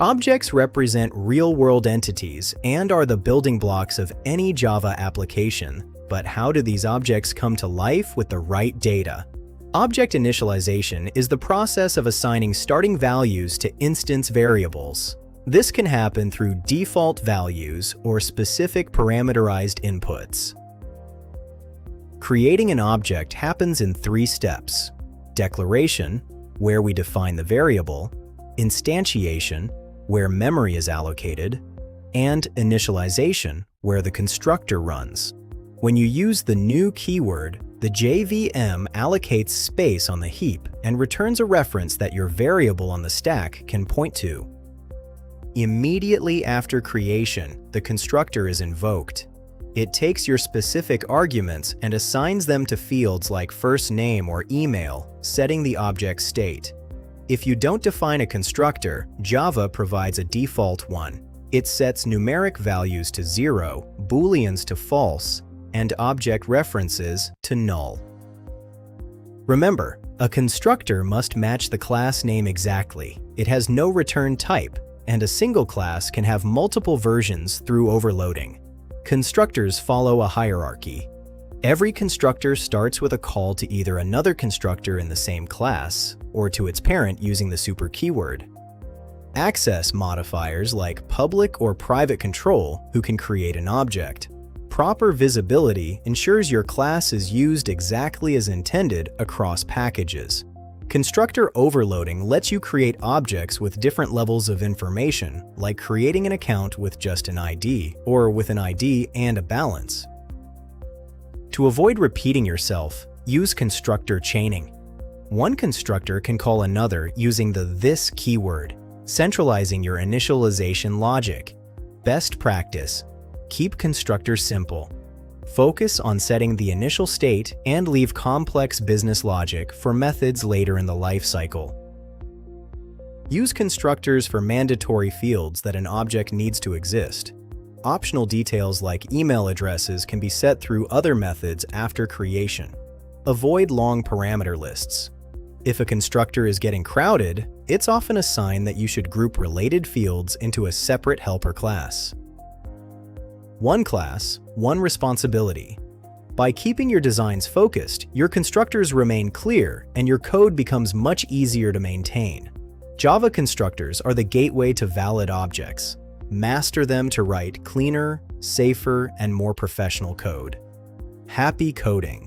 Objects represent real-world entities and are the building blocks of any Java application. But how do these objects come to life with the right data? Object initialization is the process of assigning starting values to instance variables. This can happen through default values or specific parameterized inputs. Creating an object happens in 3 steps: declaration, where we define the variable; instantiation, where memory is allocated; and initialization, where the constructor runs. When you use the new keyword, the JVM allocates space on the heap and returns a reference that your variable on the stack can point to. Immediately after creation, the constructor is invoked. It takes your specific arguments and assigns them to fields like first name or email, setting the object state. If you don't define a constructor, Java provides a default one. It sets numeric values to 0, booleans to false, and object references to null. Remember, a constructor must match the class name exactly. It has no return type, and a single class can have multiple versions through overloading. Constructors follow a hierarchy. Every constructor starts with a call to either another constructor in the same class or to its parent using the super keyword. Access modifiers like public or private control who can create an object. Proper visibility ensures your class is used exactly as intended across packages. Constructor overloading lets you create objects with different levels of information, like creating an account with just an ID, or with an ID and a balance. To avoid repeating yourself, use constructor chaining. One constructor can call another using the this keyword, centralizing your initialization logic. Best practice: keep constructors simple. Focus on setting the initial state and leave complex business logic for methods later in the life cycle. Use constructors for mandatory fields that an object needs to exist. Optional details like email addresses can be set through other methods after creation. Avoid long parameter lists. If a constructor is getting crowded, it's often a sign that you should group related fields into a separate helper class. One class, one responsibility. By keeping your designs focused, your constructors remain clear and your code becomes much easier to maintain. Java constructors are the gateway to valid objects. Master them to write cleaner, safer, and more professional code. Happy coding!